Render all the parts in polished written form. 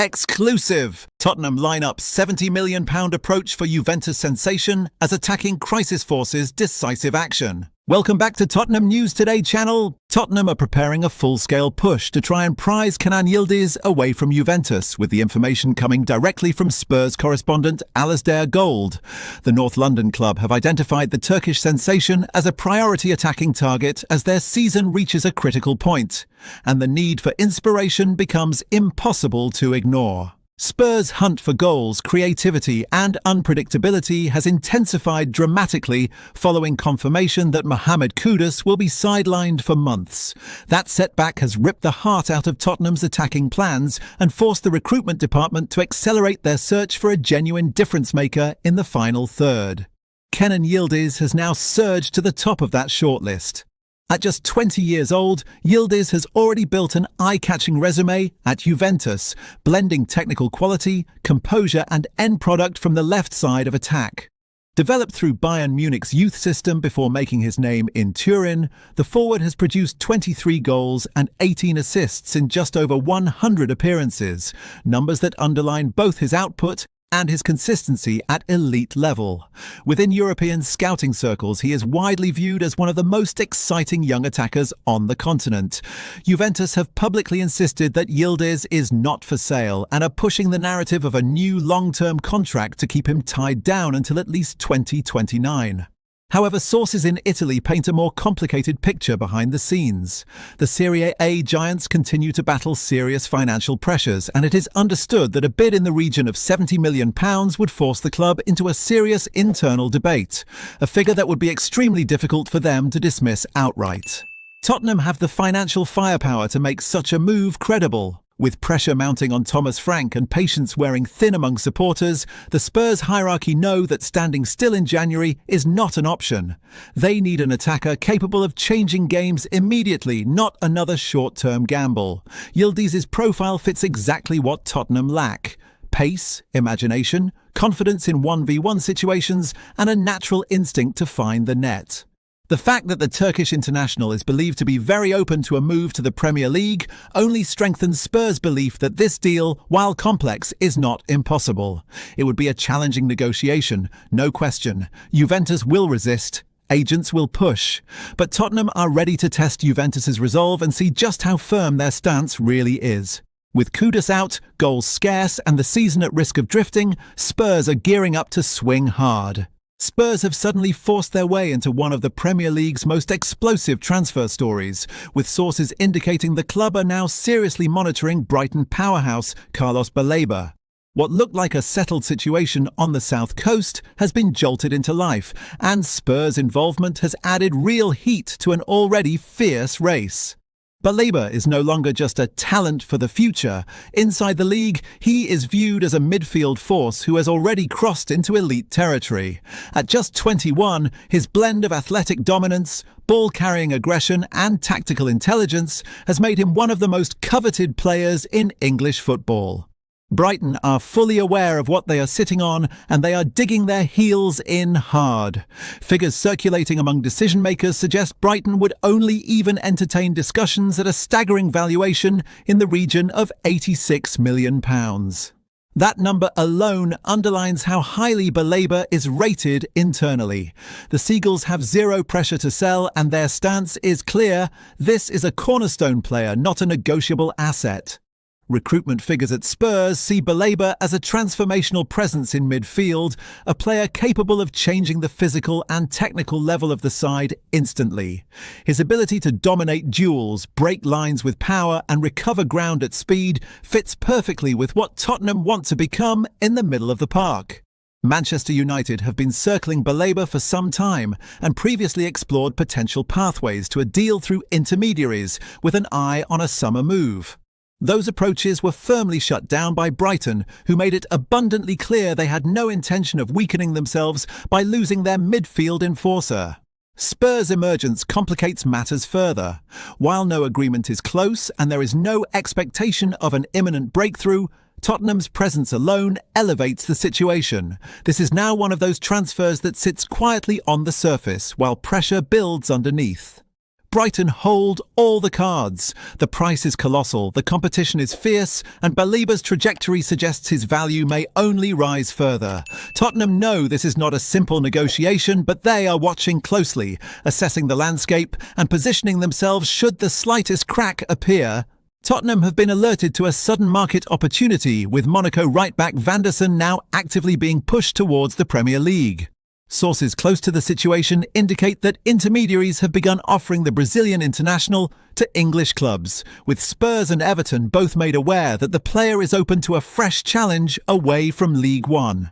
Exclusive! Tottenham line up £70 million approach for Juventus sensation as attacking crisis forces decisive action. Welcome back to Tottenham News Today channel. Tottenham are preparing a full-scale push to try and prize Kenan Yildiz away from Juventus, with the information coming directly from Spurs correspondent Alasdair Gold. The North London club have identified the Turkish sensation as a priority attacking target as their season reaches a critical point, and the need for inspiration becomes impossible to ignore. Spurs' hunt for goals, creativity and unpredictability has intensified dramatically following confirmation that Mohammed Kudus will be sidelined for months. That setback has ripped the heart out of Tottenham's attacking plans and forced the recruitment department to accelerate their search for a genuine difference-maker in the final third. Kenan Yildiz has now surged to the top of that shortlist. At just 20 years old, Yildiz has already built an eye-catching resume at Juventus, blending technical quality, composure and end product from the left side of attack. Developed through Bayern Munich's youth system before making his name in Turin, the forward has produced 23 goals and 18 assists in just over 100 appearances, numbers that underline both his output and his consistency at elite level. Within European scouting circles, he is widely viewed as one of the most exciting young attackers on the continent. Juventus have publicly insisted that Yildiz is not for sale and are pushing the narrative of a new long-term contract to keep him tied down until at least 2029. However, sources in Italy paint a more complicated picture behind the scenes. The Serie A giants continue to battle serious financial pressures, and it is understood that a bid in the region of £70 million would force the club into a serious internal debate, a figure that would be extremely difficult for them to dismiss outright. Tottenham have the financial firepower to make such a move credible. With pressure mounting on Thomas Frank and patience wearing thin among supporters, the Spurs hierarchy know that standing still in January is not an option. They need an attacker capable of changing games immediately, not another short-term gamble. Yildiz's profile fits exactly what Tottenham lack: pace, imagination, confidence in 1v1 situations, and a natural instinct to find the net. The fact that the Turkish international is believed to be very open to a move to the Premier League only strengthens Spurs' belief that this deal, while complex, is not impossible. It would be a challenging negotiation, no question. Juventus will resist. Agents will push. But Tottenham are ready to test Juventus's resolve and see just how firm their stance really is. With Kudus out, goals scarce, and the season at risk of drifting, Spurs are gearing up to swing hard. Spurs have suddenly forced their way into one of the Premier League's most explosive transfer stories, with sources indicating the club are now seriously monitoring Brighton powerhouse Carlos Baleba. What looked like a settled situation on the south coast has been jolted into life, and Spurs' involvement has added real heat to an already fierce race. Baleba is no longer just a talent for the future. Inside the league, he is viewed as a midfield force who has already crossed into elite territory. At just 21, his blend of athletic dominance, ball-carrying aggression and tactical intelligence has made him one of the most coveted players in English football. Brighton are fully aware of what they are sitting on, and they are digging their heels in hard. Figures circulating among decision-makers suggest Brighton would only even entertain discussions at a staggering valuation in the region of £86 million. That number alone underlines how highly Baleba is rated internally. The Seagulls have zero pressure to sell, and their stance is clear: this is a cornerstone player, not a negotiable asset. Recruitment figures at Spurs see Baleba as a transformational presence in midfield, a player capable of changing the physical and technical level of the side instantly. His ability to dominate duels, break lines with power and recover ground at speed fits perfectly with what Tottenham want to become in the middle of the park. Manchester United have been circling Baleba for some time and previously explored potential pathways to a deal through intermediaries with an eye on a summer move. Those approaches were firmly shut down by Brighton, who made it abundantly clear they had no intention of weakening themselves by losing their midfield enforcer. Spurs' emergence complicates matters further. While no agreement is close and there is no expectation of an imminent breakthrough, Tottenham's presence alone elevates the situation. This is now one of those transfers that sits quietly on the surface while pressure builds underneath. Brighton hold all the cards. The price is colossal, the competition is fierce, and Balliba's trajectory suggests his value may only rise further. Tottenham know this is not a simple negotiation, but they are watching closely, assessing the landscape and positioning themselves should the slightest crack appear. Tottenham have been alerted to a sudden market opportunity, with Monaco right-back Vanderson now actively being pushed towards the Premier League. Sources close to the situation indicate that intermediaries have begun offering the Brazilian international to English clubs, with Spurs and Everton both made aware that the player is open to a fresh challenge away from League One.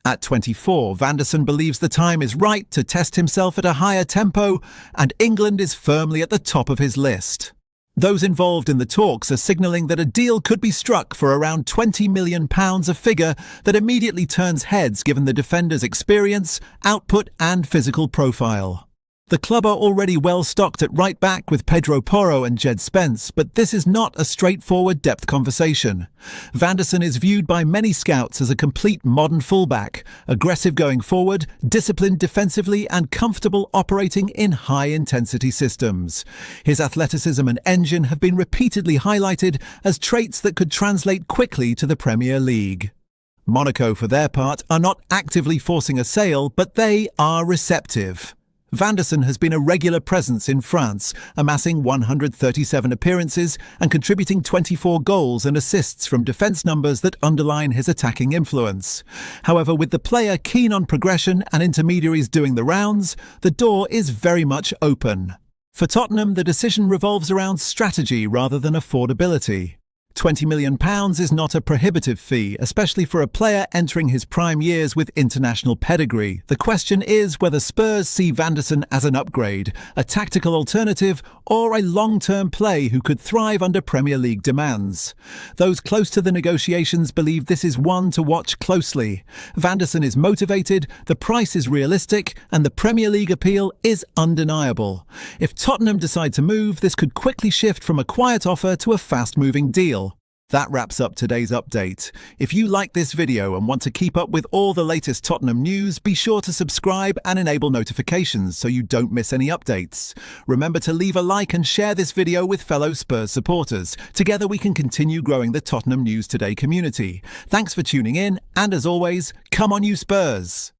At 24, Vanderson believes the time is right to test himself at a higher tempo, and England is firmly at the top of his list. Those involved in the talks are signalling that a deal could be struck for around £20 million, a figure that immediately turns heads given the defender's experience, output and physical profile. The club are already well stocked at right-back with Pedro Porro and Jed Spence, but this is not a straightforward depth conversation. Vanderson is viewed by many scouts as a complete modern fullback, aggressive going forward, disciplined defensively and comfortable operating in high-intensity systems. His athleticism and engine have been repeatedly highlighted as traits that could translate quickly to the Premier League. Monaco, for their part, are not actively forcing a sale, but they are receptive. Vanderson has been a regular presence in France, amassing 137 appearances and contributing 24 goals and assists from defence numbers that underline his attacking influence. However, with the player keen on progression and intermediaries doing the rounds, the door is very much open. For Tottenham, the decision revolves around strategy rather than affordability. £20 million is not a prohibitive fee, especially for a player entering his prime years with international pedigree. The question is whether Spurs see Vanderson as an upgrade, a tactical alternative, or a long-term play who could thrive under Premier League demands. Those close to the negotiations believe this is one to watch closely. Vanderson is motivated, the price is realistic, and the Premier League appeal is undeniable. If Tottenham decide to move, this could quickly shift from a quiet offer to a fast-moving deal. That wraps up today's update. If you like this video and want to keep up with all the latest Tottenham news, be sure to subscribe and enable notifications so you don't miss any updates. Remember to leave a like and share this video with fellow Spurs supporters. Together we can continue growing the Tottenham News Today community. Thanks for tuning in, and as always, come on you Spurs!